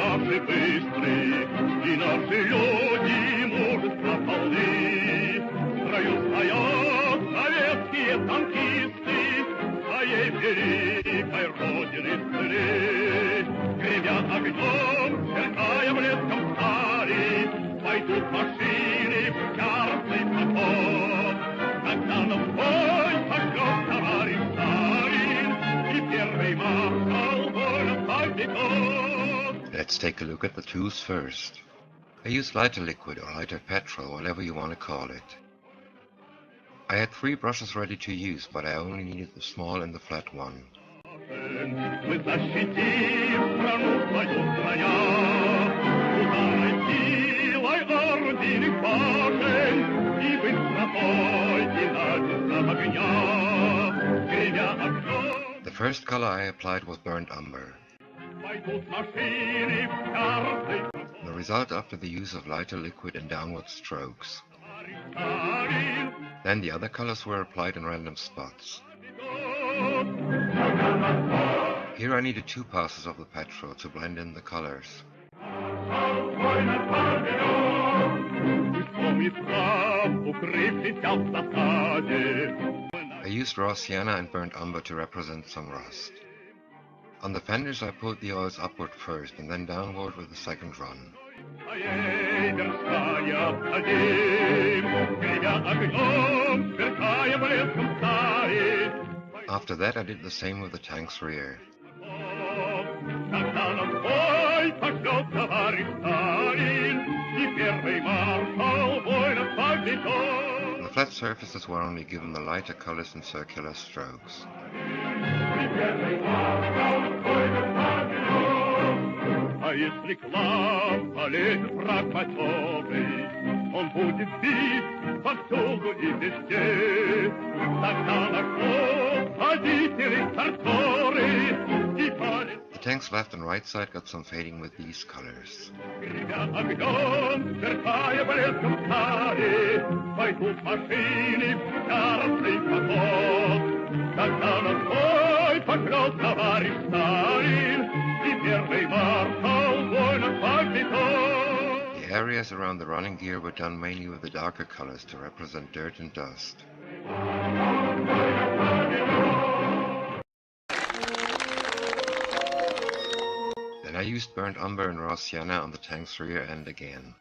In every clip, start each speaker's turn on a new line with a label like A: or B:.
A: наши быстрые, и наши люди мужества полны. В строю стоят советские танкисты, своей великой родины сыны. Гремя огнем, сверкая блеском стали, пойдут машины в яростный поход. Когда нам бой пошлет товарищ Сталин, и первый маршал воля поведет.
B: Let's take a look at the tools first. I used lighter liquid or lighter petrol, whatever you want to call it. I had 3 brushes ready to use, but I only needed the small and the flat one.
A: Мы защитим страну свою броня, ударной силой орудийных башен и быстротой динамичного огня, гремя огнем.
B: The first color I applied was burnt umber.
A: Пойдут машины в яростный поход.
B: The result after the use of lighter liquid and downward strokes. Then the other colors were applied in random spots. Here I needed 2 passes of the petrol to blend in the colors. I used raw sienna and burnt umber to represent some rust. On the fenders I pulled the oils upward first and then downward with the second run. After that I did the same with the tank's rear. The flat surfaces were only given the lighter colors and circular strokes.
A: А если к нам полезет враг матерый, он будет бить повсюду и везде. Тогда наш флот, водители, стартеры и полет.
B: The tank's left and right side got some fading with these colors.
A: Гремя огнем, сверкая блеском стали, пойдут машины в яростный поход. Тогда наш бой пошлет товарищ Сталин, и первый маршал воинов поведет.
B: The areas around the running gear were done mainly with the darker colors to represent dirt and dust. Then I used burnt umber and raw sienna on the tank's rear end again.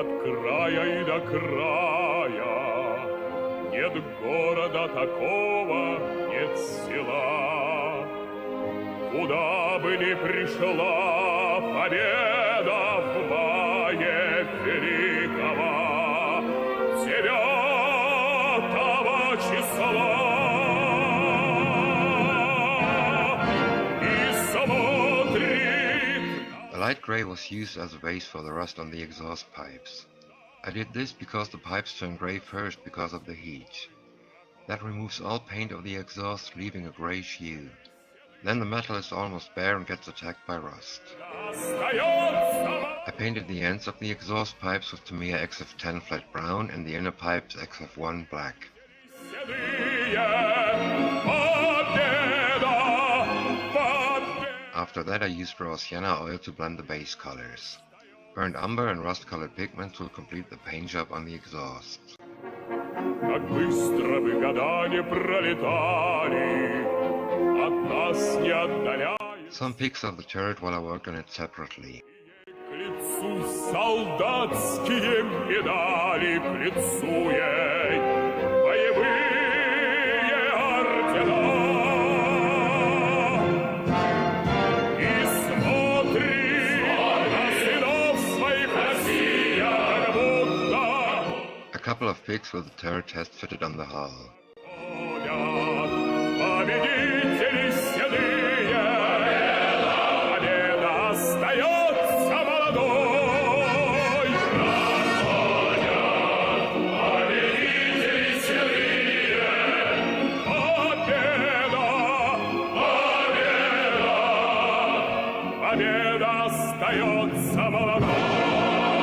A: От края и до края нет города такого, нет села, куда бы ни пришла победа в бое великого, 9 числа.
B: Light grey was used as a base for the rust on the exhaust pipes. I did this because the pipes turn grey first because of the heat. That removes all paint of the exhaust, leaving a greyish hue. Then the metal is almost bare and gets attacked by rust. I painted the ends of the exhaust pipes with Tamiya XF10 flat brown and the inner pipes XF1 black. After that I used raw sienna oil to blend the base colors. Burnt umber and rust-colored pigments will complete the paint job on the exhausts. Some pics of the turret while I worked on it separately. A couple of pics with the turret test fitted on the hull.
A: Победа остается молодой.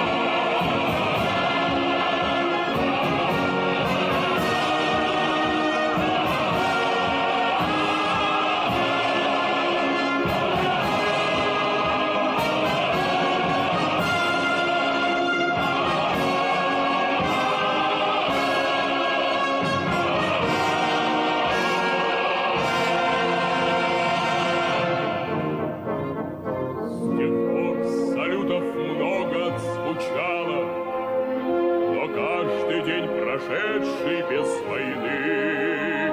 A: прошедший без войны.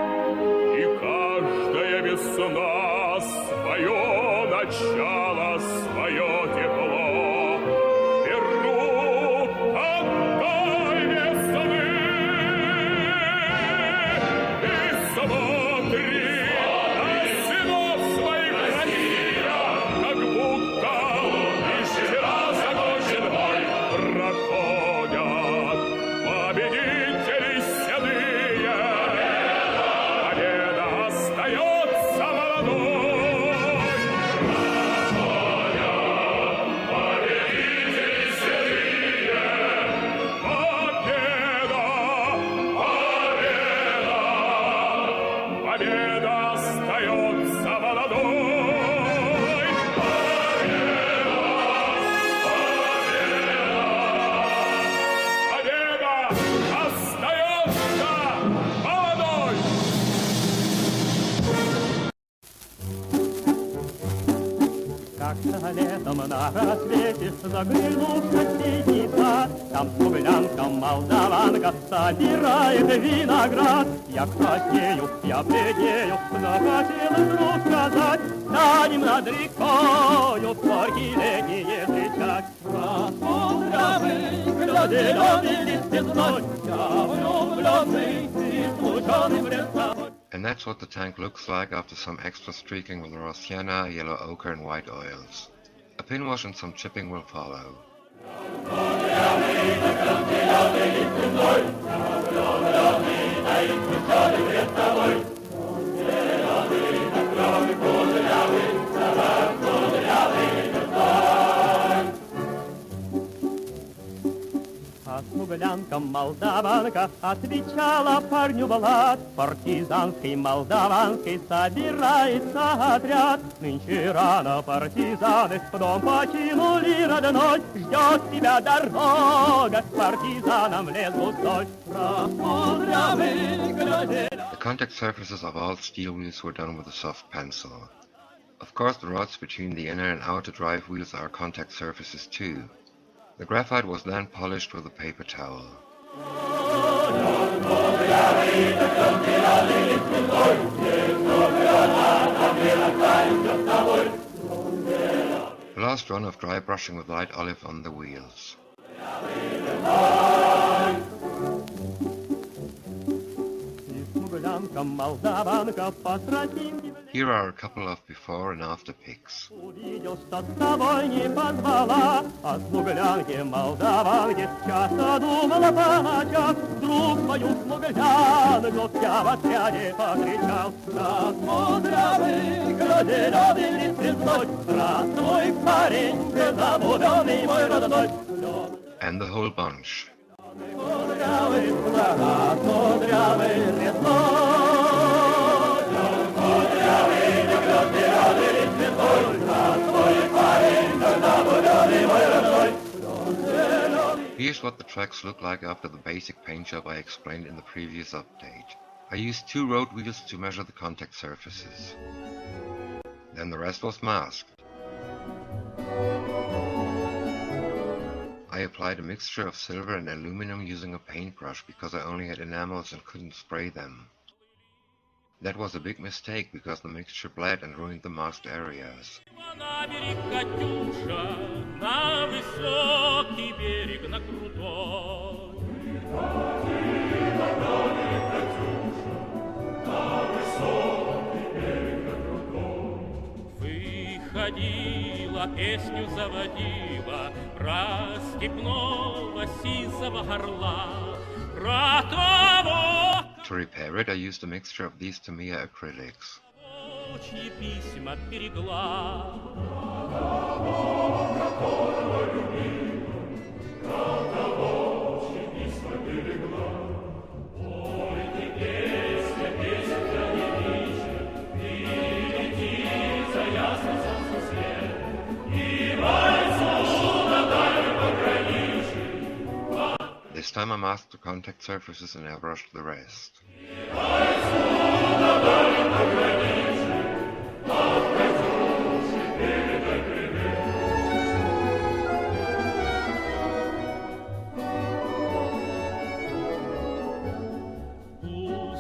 A: И каждая весна свое начало, свое тепло. Верну от той весны. И смотри на сынов своих Россия, как будто и вчера закончен бой. Проходят победители седые, победа остается молодой. Проходят победители седые, победа, победа, победа остается молодой. Победа остается молодой!
C: Как-то летом на рассвете заглянул в соседний сад, там смуглянка молдаванка собирает виноград. Я краснею, я бледнею, но хотела вдруг сказать: станем над рекою в горький летние встречать. Рассмотрявый, зеленый лист цветной, я влюбленный и случайный вред собой.
B: And that's what the tank looks like after some extra streaking with raw sienna, yellow ochre and white oils. A pin wash and some chipping will follow.
C: А смуглянка молдаванка отвечала парню Влад: партизанский молдаванский собирается отряд. Нынче рано партизаны в дом покинули родной, ждет тебя дорога к партизанам в лес густой.
B: The contact surfaces of all steel wheels were done with a soft pencil. Of course, the rods between the inner and outer drive wheels are contact surfaces too. The graphite was then polished with a paper towel. The last run of dry brushing with light olive on the wheels. Here are a couple of before and after pics.
C: Увидел, что с тобой не позвала, о смуглянке молдаванке часто думала по ночам. Вдруг мою смуглянку я в отряде повстречал. Рассмотрявый, зеленый лист цветной, здравствуй, парень, беззаботный мой родной.
B: And the whole bunch.
C: Рассмотрявый, лесной.
B: Here's what the tracks look like after the basic paint job I explained in the previous update. I used 2 road wheels to measure the contact surfaces. Then the rest was masked. I applied a mixture of silver and aluminum using a paintbrush because I only had enamels and couldn't spray them. That was a big mistake because the mixture bled and ruined the masked areas.
A: На берег, Катюша, на высокий берег, на крутой. Выходила, песню заводила про степного сизого орла, про того.
B: To repair it, I used a mixture of these Tamiya acrylics.
A: Чьи письма берегла.
B: This time I masked the contact surfaces and airbrushed the rest.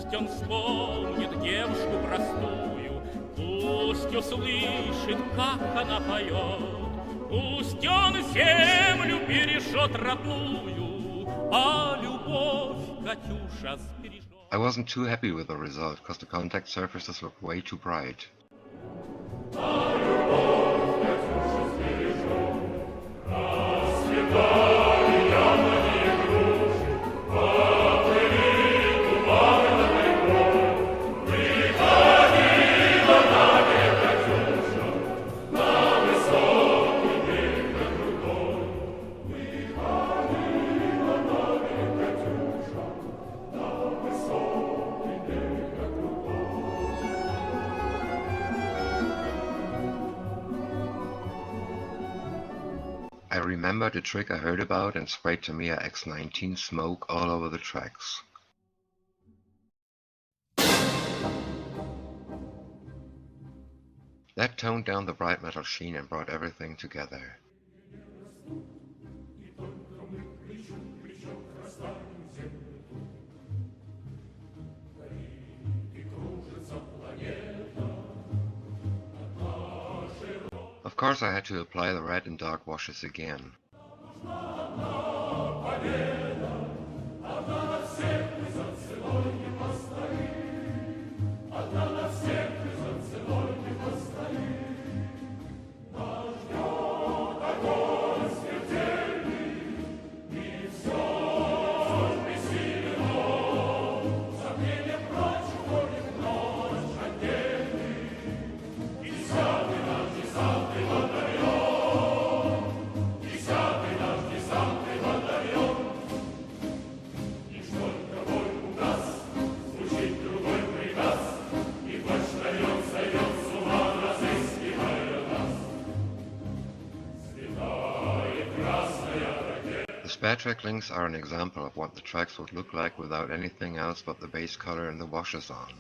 A: Пусть он вспомнит девушку простую, пусть услышит, как она поет, пусть он землю бережет родную, а любовь Катюша сбережет.
B: I wasn't too happy with the result, because the contact surfaces looked way too bright. I remembered a trick I heard about and sprayed Tamiya X19 smoke all over the tracks. That toned down the bright metal sheen and brought everything together. Of course I had to apply the red and dark washes again. The spare track links are an example of what the tracks would look like without anything else but the base color and the washes on.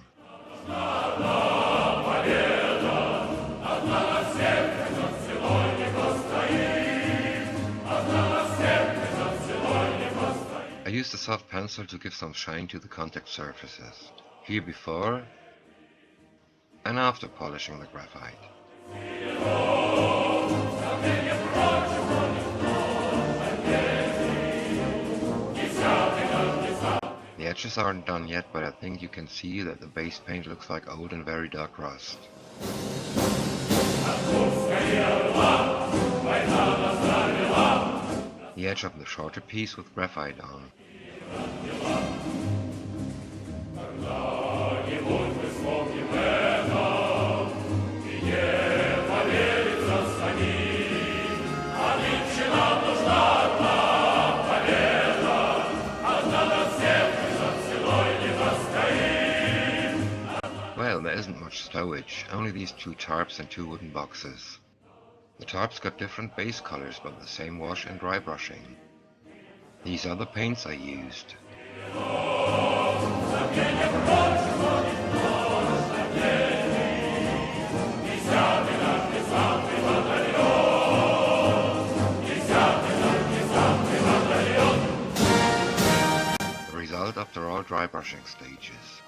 B: I used a soft pencil to give some shine to the contact surfaces, here before and after polishing the graphite. The edges aren't done yet, but I think you can see that the base paint looks like old and very dark rust. The edge of the shorter piece with graphite on. Well, there isn't much stowage, only these two tarps and two wooden boxes. The tarps got different base colors but the same wash and dry brushing. These are the paints I used. The result after all dry brushing stages.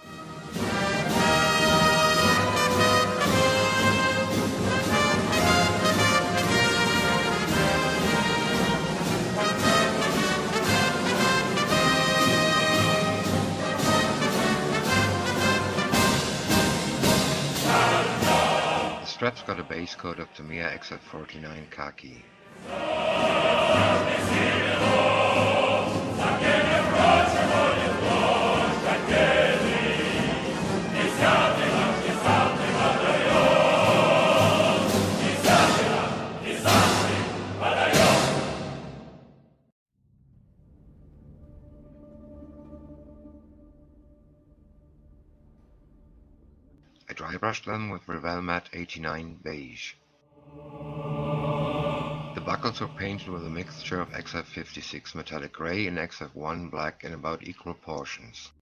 B: The straps got a base coat of Tamiya XF49 khaki. I dry brushed them with Revell Matte 89 beige. The buckles were painted with a mixture of XF56 metallic grey and XF1 black in about equal portions.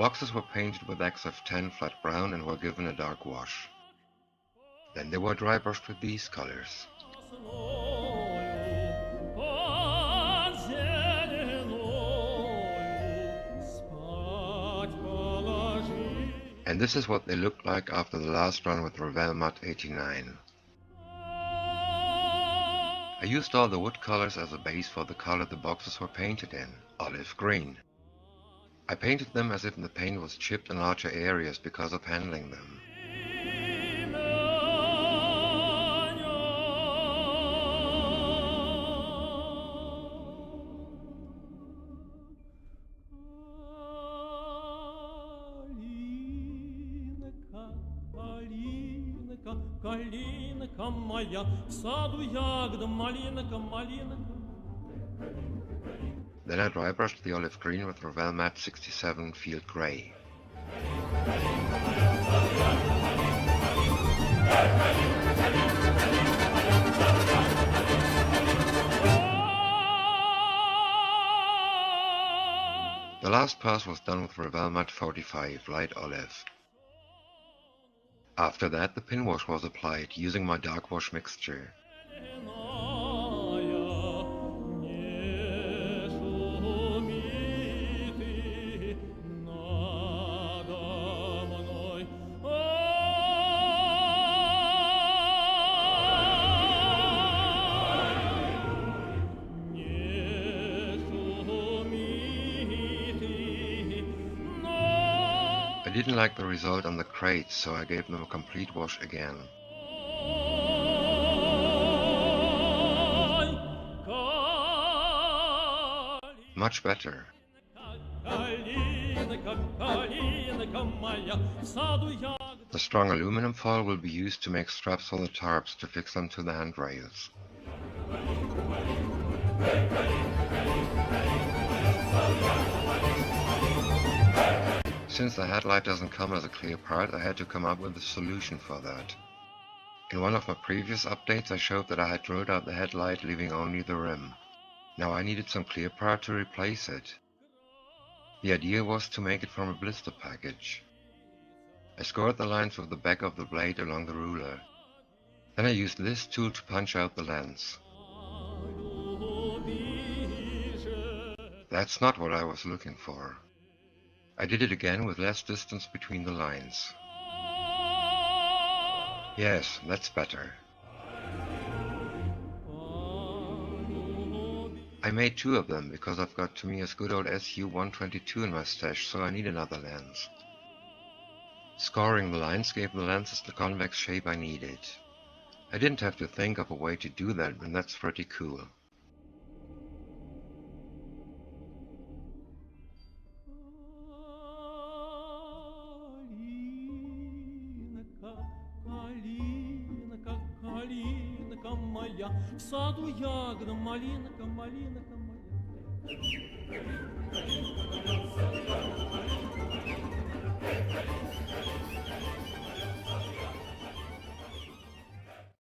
B: boxes were painted with XF10 flat brown and were given a dark wash. Then they were dry brushed with these colors. And this is what they looked like after the last run with Revell Matte 89. I used all the wood colors as a base for the color the boxes were painted in, olive green. I painted them as if the paint was chipped in larger areas because of handling them.
C: Калинка моя, в саду ягода, малинка, малинка.
B: Then I dry brushed the olive green with Revell Matte 67 Field Grey. The last pass was done with Revell Matte 45 Light Olive. After that, the pin wash was applied using my dark wash mixture. I didn't like the result on the crates, so I gave them a complete wash again. Much better. The strong aluminum foil will be used to make straps for the tarps to fix them to the handrails. Since the headlight doesn't come as a clear part, I had to come up with a solution for that. In one of my previous updates I showed that I had drilled out the headlight, leaving only the rim. Now I needed some clear part to replace it. The idea was to make it from a blister package. I scored the lines with the back of the blade along the ruler. Then I used this tool to punch out the lens. That's not what I was looking for. I did it again with less distance between the lines. Yes, that's better. I made two of them because I've got Tamiya's good old SU-122 in my stash, so I need another lens. Scoring the lines gave the lenses the convex shape I needed. I didn't have to think of a way to do that, and that's pretty cool.
C: В саду ягода, малинка, малинка моя.